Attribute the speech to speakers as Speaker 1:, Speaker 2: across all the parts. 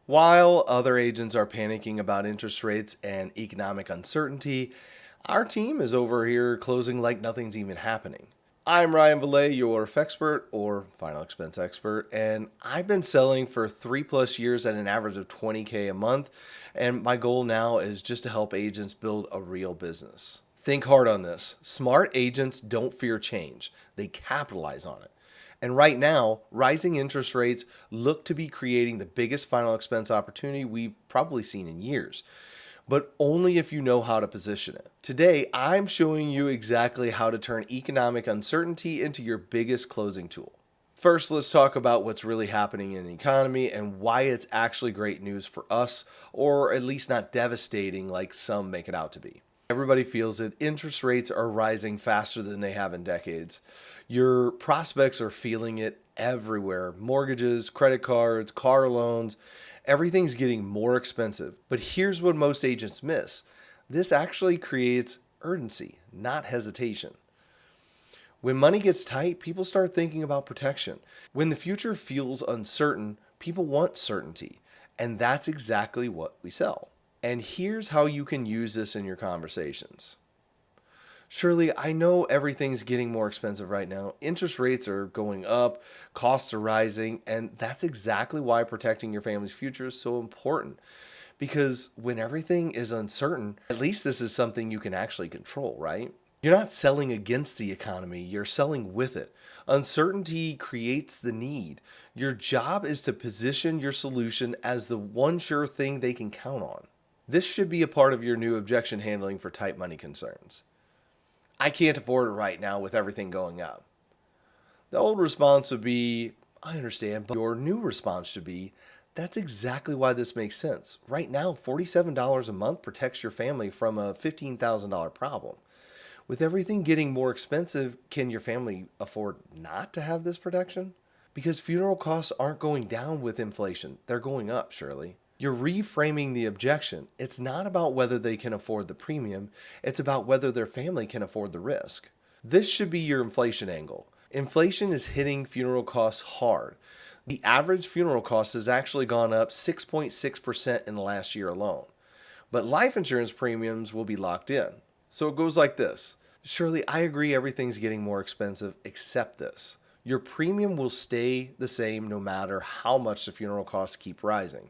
Speaker 1: While other agents are panicking about interest rates and economic uncertainty, our team is over here closing like nothing's even happening. I'm Ryan Valet, your expert or final expense expert, and I've been selling for 3+ years at an average of 20K a month. And my goal now is just to help agents build a real business. Think hard on this. Smart agents don't fear change, they capitalize on it. And right now, rising interest rates look to be creating the biggest final expense opportunity we've probably seen in years, but only if you know how to position it. Today, I'm showing you exactly how to turn economic uncertainty into your biggest closing tool. First, let's talk about what's really happening in the economy and why it's actually great news for us, or at least not devastating like some make it out to be. Everybody feels it. Interest rates are rising faster than they have in decades. Your prospects are feeling it everywhere. Mortgages, credit cards, car loans, everything's getting more expensive. But here's what most agents miss. This actually creates urgency, not hesitation. When money gets tight, people start thinking about protection. When the future feels uncertain, people want certainty. And that's exactly what we sell. And here's how you can use this in your conversations. Shirley, I know everything's getting more expensive right now. Interest rates are going up, costs are rising, and that's exactly why protecting your family's future is so important. Because when everything is uncertain, at least this is something you can actually control, right? You're not selling against the economy, you're selling with it. Uncertainty creates the need. Your job is to position your solution as the one sure thing they can count on. This should be a part of your new objection handling for tight money concerns. I can't afford it right now with everything going up. The old response would be, I understand, but your new response should be, that's exactly why this makes sense. Right now, $47 a month protects your family from a $15,000 problem. With everything getting more expensive, can your family afford not to have this protection? Because funeral costs aren't going down with inflation, they're going up, Shirley. You're reframing the objection. It's not about whether they can afford the premium, it's about whether their family can afford the risk. This should be your inflation angle. Inflation is hitting funeral costs hard. The average funeral cost has actually gone up 6.6% in the last year alone. But life insurance premiums will be locked in. So it goes like this. Shirley, I agree everything's getting more expensive except this. Your premium will stay the same no matter how much the funeral costs keep rising.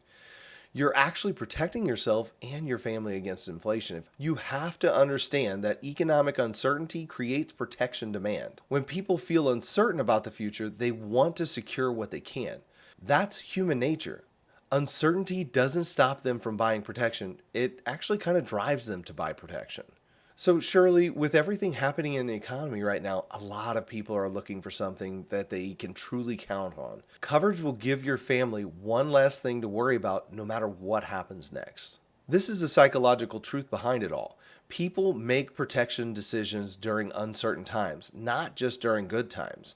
Speaker 1: You're actually protecting yourself and your family against inflation. You have to understand that economic uncertainty creates protection demand. When people feel uncertain about the future, they want to secure what they can. That's human nature. Uncertainty doesn't stop them from buying protection. It actually kind of drives them to buy protection. So Shirley, with everything happening in the economy right now, a lot of people are looking for something that they can truly count on. Coverage will give your family one less thing to worry about no matter what happens next. This is the psychological truth behind it all. People make protection decisions during uncertain times, not just during good times.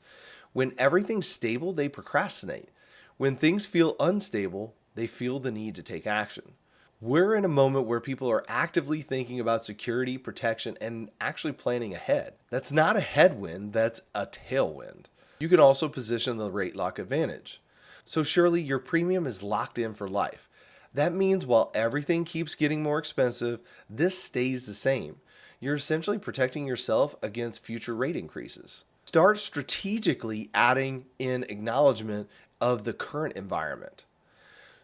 Speaker 1: When everything's stable, they procrastinate. When things feel unstable, they feel the need to take action. We're in a moment where people are actively thinking about security, protection, and actually planning ahead. That's not a headwind, that's a tailwind. You can also position the rate lock advantage. So surely your premium is locked in for life. That means while everything keeps getting more expensive, this stays the same. You're essentially protecting yourself against future rate increases. Start strategically adding in acknowledgement of the current environment.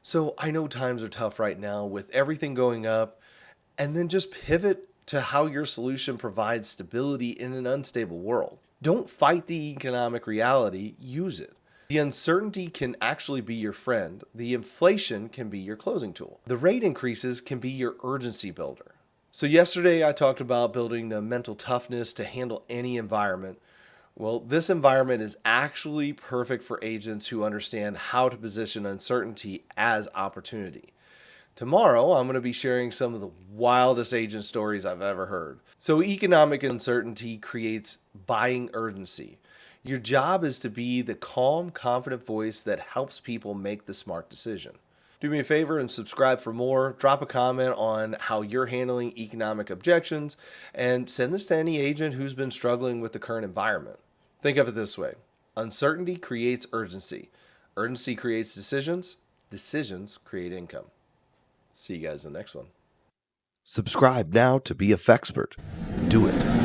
Speaker 1: So I know times are tough right now with everything going up, and then just pivot to how your solution provides stability in an unstable world. Don't fight the economic reality, use it. The uncertainty can actually be your friend. The inflation can be your closing tool. The rate increases can be your urgency builder. So yesterday I talked about building the mental toughness to handle any environment. Well, this environment is actually perfect for agents who understand how to position uncertainty as opportunity. Tomorrow, I'm going to be sharing some of the wildest agent stories I've ever heard. So, economic uncertainty creates buying urgency. Your job is to be the calm, confident voice that helps people make the smart decision. Do me a favor and subscribe for more. Drop a comment on how you're handling economic objections and send this to any agent who's been struggling with the current environment. Think of it this way. Uncertainty creates urgency. Urgency creates decisions. Decisions create income. See you guys in the next one.
Speaker 2: Subscribe now to be a Fexpert. Do it.